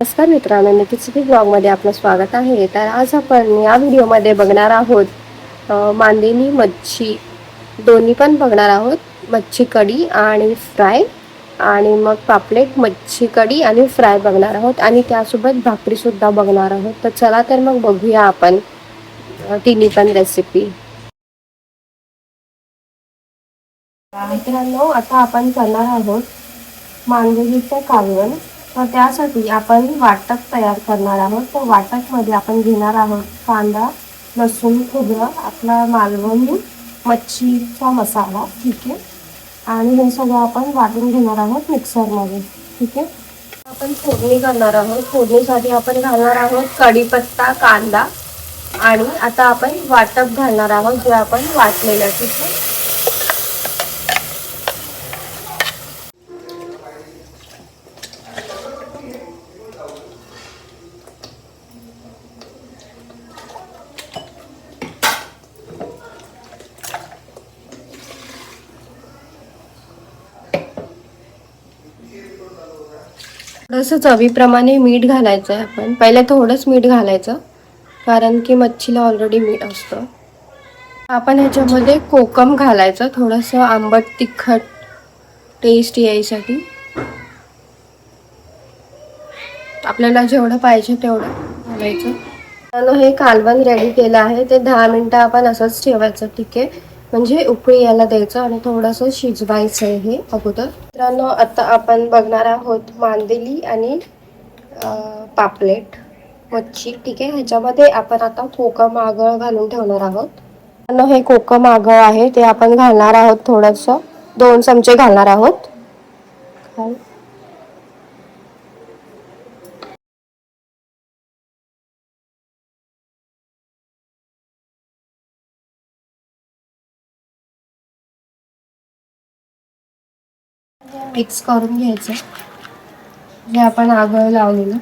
नमस्कार मित्रांनो, निकिती ब्लॉगमध्ये आपलं स्वागत आहे. तर आज आपण या व्हिडिओमध्ये बघणार आहोत मांदेली मच्छी दोन्ही पण बघणार आहोत. मच्छी कढी आणि फ्राय, आणि मग पापलेट मच्छी कढी आणि फ्राय बघणार आहोत, आणि त्यासोबत भाकरी सुद्धा बघणार आहोत. तर चला तर मग बघूया आपण तिन्ही पण रेसिपी. मित्रांनो, आता आपण करणार आहोत मांदेलीचं कालवण. तर त्यासाठी आपण वाटप तयार करणार आहोत. तर वाटपमध्ये आपण घेणार आहोत कांदा, लसूण, खोबरं, आपला मालवणी मच्छीचा मसाला, ठीक आहे. आणि हे सगळं आपण वाटून घेणार आहोत मिक्सरमध्ये, ठीक आहे. आपण फोडणी करणार आहोत. फोडणीसाठी आपण घालणार आहोत कढीपत्ता, कांदा, आणि आता आपण वाटप घालणार आहोत जे आपण वाटलेलं, ठीक आहे. थोडंसं चवीप्रमाणे मीठ घालायचं आहे. आपण पहिले थोडंच मीठ घालायचं, कारण की मच्छीला ऑलरेडी मीठ असतं. आपण ह्याच्यामध्ये कोकम घालायचं, थोडंसं आंबट तिखट टेस्ट यायसाठी. आपल्याला जेवढं पाहिजे तेवढं घालायचं. त्यानं हे कालवण रेडी केलं आहे. ते 10 मिनटं आपण असंच ठेवायचं, ठीक आहे. म्हणजे उकळी यायला द्यायचं आणि थोडंसं शिजवायचं आहे हे अगोदर. मित्रांनो, आता आपण बघणार आहोत मांदेली आणि पापलेट मच्छी, ठीक आहे. ह्याच्यामध्ये आपण आता कोकम आगळ घालून ठेवणार आहोत. हे कोकम आगळ आहे ते आपण घालणार आहोत. थोडंसं 2 चमचे घालणार आहोत. मिक्स करून घ्यायचं जे आपण आगळ लावलेलं.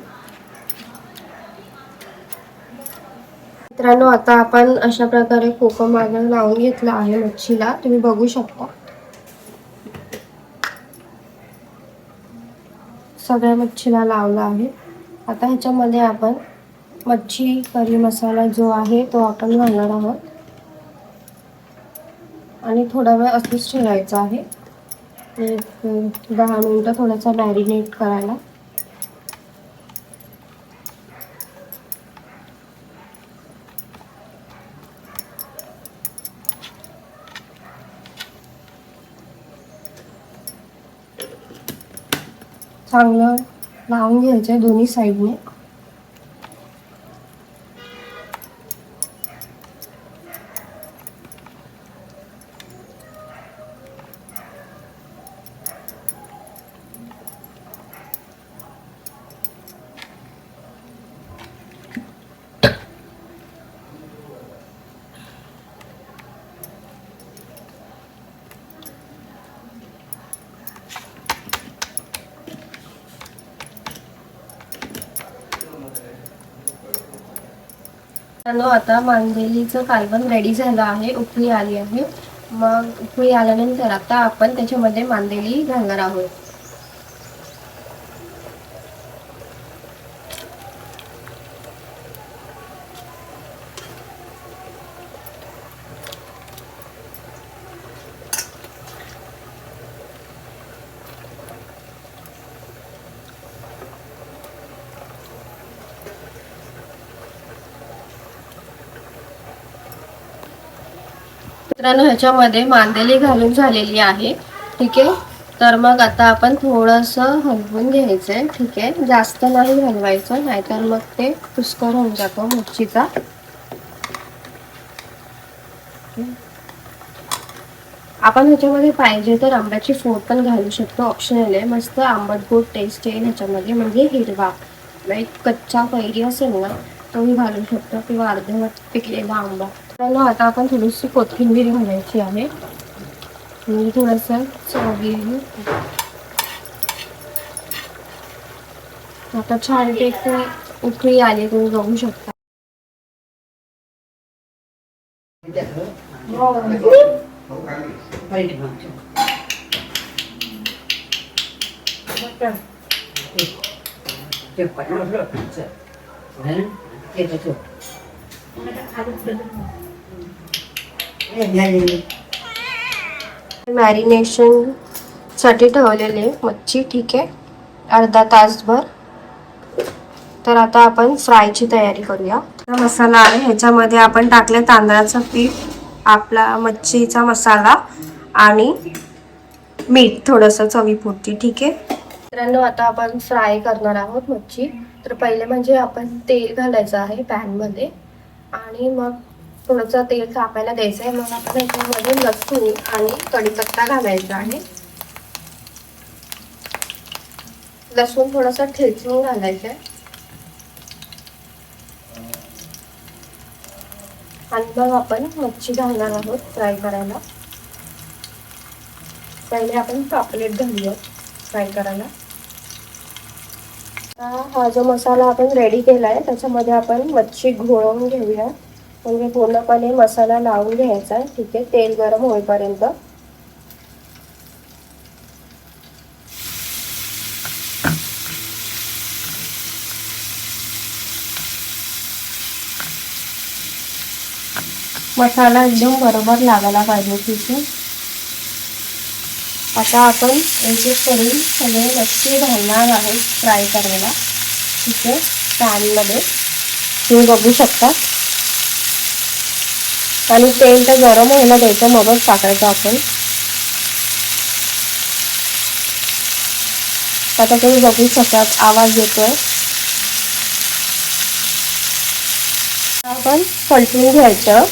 मित्रांनो, आता आपण अशा प्रकारे कोकम आगळ लावून घेतला आहे मच्छीला, तुम्ही बघू शकता. सगळ्या मच्छीला लावला आहे. आता ह्याच्यामध्ये आपण मच्छी करी मसाला जो आहे तो आपण घालणार आहोत, आणि थोडा वेळ असंच ठेवायचा आहे. 10 मिनिटं थोडासा मॅरिनेट करायला. चांगलं लावून घ्यायचं दोन्ही साईडने. आता मांदेलीचं कालवण रेडी झालं आहे. उकळी आली आहे. मग उकळी आल्यानंतर आता आपण त्याच्यामध्ये मांदेली घालणार आहोत. मित्रांनो, ह्याच्यामध्ये मांदेली घालून झालेली आहे, ठीक आहे. तर मग आता आपण थोडंसं हलवून घ्यायचंय, ठीक आहे. जास्त नाही हलवायचं, नाहीतर मग ते पुष्कर होऊन जातो मच्छीचा. आपण ह्याच्यामध्ये पाहिजे तर आंब्याची फोड पण घालू शकतो, ऑप्शनल आहे. मस्त आंबट गोड टेस्ट येईल ह्याच्यामध्ये. म्हणजे हिरवा लाईक कच्चा कैरी असेल ना तोही घालू शकतो, किंवा अर्धवट पिकलेला आंबा. तर आता आपण थोडीशी कोथिंबीर घालायची आहे, म्हणजे थोडंसं चवीने. आता छान उकळी आली, तुम्ही बघू शकता. मॅरिनेशन साठी ठेवलेले मच्छी, ठीक आहे, अर्धा तासभर. तर आता आपण फ्रायची तयारी करूया. मसाला आहे, ह्याच्यामध्ये आपण टाकले तांदळाचं पीठ, आपला मच्छीचा मसाला आणि मीठ थोडंसं चवीपुरती, ठीक आहे. मित्रांनो, आता आपण फ्राय करणार आहोत मच्छी. तर पहिले म्हणजे आपण तेल घालायचं आहे पॅनमध्ये आणि मग थोडंसं तेल तापायला द्यायचं आहे. मग आपण ह्याच्यामध्ये लसूण आणि कढीपत्ता घालायचा आहे. लसूण थोडंसं ठेचून घालायचं आहे आणि मग आपण मच्छी घालणार आहोत फ्राय करायला. पहिले आपण पापलेट घालूया फ्राय करायला. हा जो मसाला आपण रेडी केला आहे त्याच्यामध्ये आपण मच्छी घोळवून घेऊया, म्हणजे पूर्णपणे मसाला लावून घ्यायचा आहे, ठीक आहे, तेल गरम होईपर्यंत. मसाला एकदम बरोबर लागायला पाहिजे, ठीक आहे. आता आपण एक एक करून सगळे मच्छी घालणार आहोत फ्राय करायला, ठीक आहे, पॅनमध्ये. तुम्ही बघू शकता. आणि तेल तर गरम व्हायला द्यायचं, मगच टाकायचं आपण. आता तुम्ही बघू शकता आवाज येतोय. आपण पलटून घ्यायचं,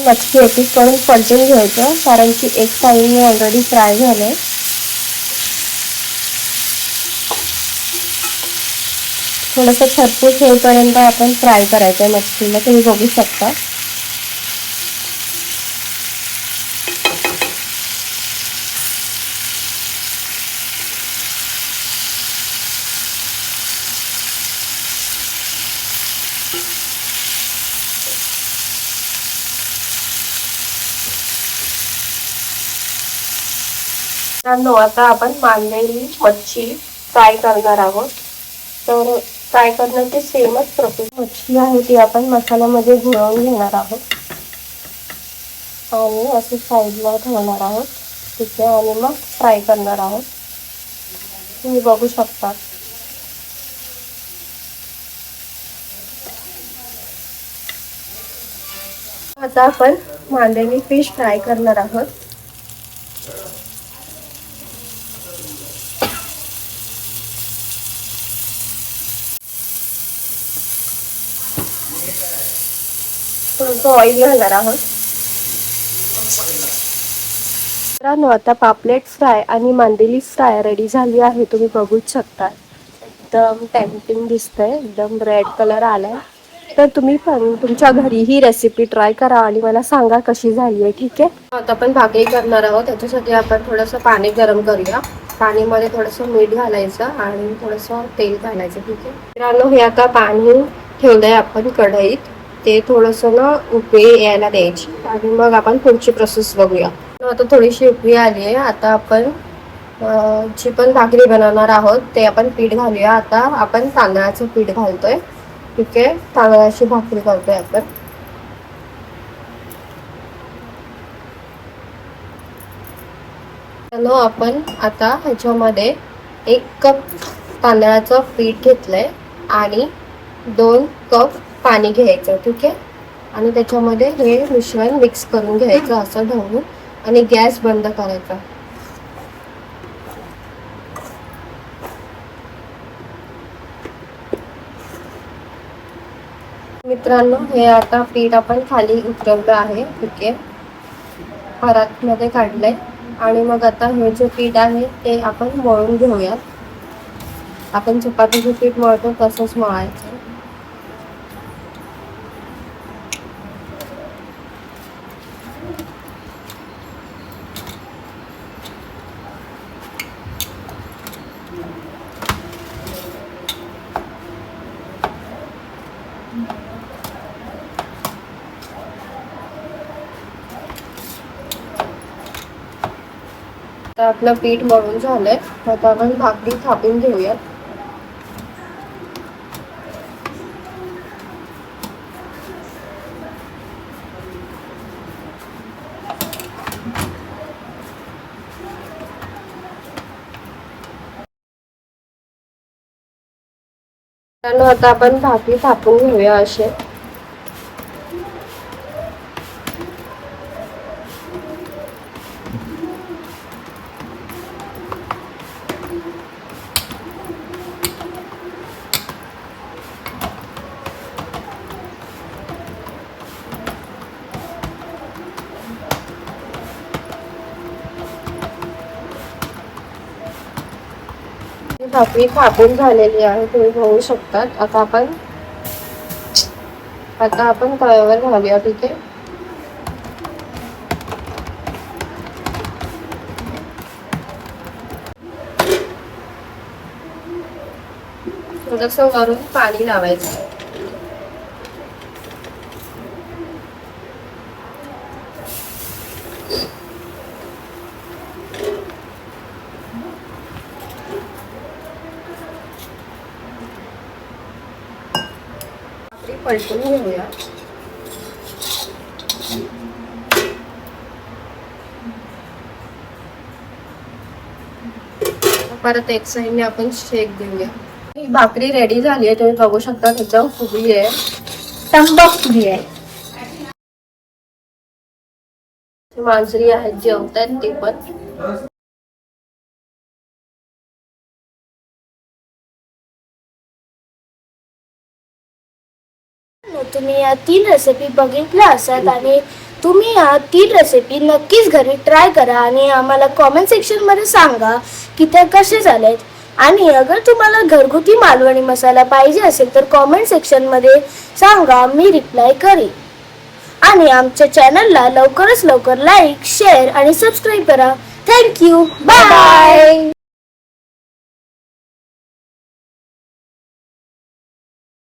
मच्छी एक एक करून पलटून घ्यायचं, कारण की एक साईडने ऑलरेडी फ्राय झालंय. थोडंसं खरपूस होईपर्यंत आपण फ्राय करायचं आहे मच्छीला, तुम्ही बघू शकता. आता आपण मांदेली मच्छी फ्राय करणार आहोत. तर फ्राय करण्याची सेमच प्रोसेस. मच्छी आहे ती आपण मसाल्यामध्ये घोळवून घेणार आहोत आणि असे साईडला ठेवणार आहोत, ठीक आहे, आणि मग फ्राय करणार आहोत. तुम्ही बघू शकता. आता आपण मांदेली फिश फ्राय करणार आहोत. थोडंसं ऑइल घालणार आहोत. मित्रांनो, आता पापलेट फ्राय आणि मांदेली फ्राय रेडी झाली आहे, तुम्ही बघूच शकता. एकदम टेम्पटिंग दिसतंय, एकदम रेड कलर आलाय. तर तुम्ही पण तुमच्या घरी ही रेसिपी ट्राय करा आणि मला सांगा कशी झाली आहे, ठीक आहे. आता आपण भाकरी करणार आहोत. त्याच्यासाठी आपण थोडंसं पाणी गरम करूया. पाणीमध्ये थोडंसं मीठ घालायचं आणि थोडंसं तेल घालायचं, ठीक आहे. मित्रांनो, हे आता पाणी ठेवलंय आपण कढईत, ते थोडंसं ना उकळी यायला द्यायची आणि मग आपण पुढची प्रोसेस बघूया. आता थोडीशी उकळी आली आहे. आता आपण जी पण भाकरी बनवणार आहोत ते आपण पीठ घालूया. आता आपण तांदळाचं पीठ घालतोय, ठीक आहे, तांदळाची भाकरी करतोय आपण. आपण आता ह्याच्यामध्ये 1 कप तांदळाचं पीठ घेतलंय आणि 2 कप पाणी घ्यायचं, ठीक आहे, आणि त्याच्यामध्ये हे मिश्रण मिक्स करून घ्यायचं असं ढवळून आणि गॅस बंद करायचा. मित्रांनो, हे आता पीठ आपण खाली उतरवलं आहे, ठीक आहे, परातमध्ये काढलंय आणि मग आता हे जे पीठ आहे ते आपण मळून घेऊयात. आपण चपातीचं पीठ मळतो तसंच मळायचं. आता आपलं पीठ मळून झालंय. आता आपण भाकरी थापून घेऊयात. आता आपण भाकरी थापून घेऊया असे. भाकरी थापून झालेली आहे, तुम्ही बघू शकतात. आता आपण तव्यावर घालूया. तिथे थोडस वरून पाणी लावायचं. पलटून घेऊया. परत एक साईडने आपण शेक देऊया. ही भाकरी रेडी झाली आहे, तुम्ही बघू शकता. एकदम फुगली आहे, टंबक फुगली आहे. मांजरी आहेत जेवतात ते पण. तुम्ही या 3 रेसिपी बघितल्या असाल आणि तुम्ही या 3 रेसिपी नक्कीच घरी ट्राय करा आणि आम्हाला कॉमेंट सेक्शनमध्ये सांगा की त्या कसे झालेत. आणि अगर तुम्हाला घरगुती मालवणी मसाला पाहिजे असेल तर कॉमेंट सेक्शनमध्ये सांगा, मी रिप्लाय करेन. आणि आमच्या चॅनलला लवकरात लवकर लाईक, शेअर आणि सबस्क्राईब करा. थँक्यू. बाय.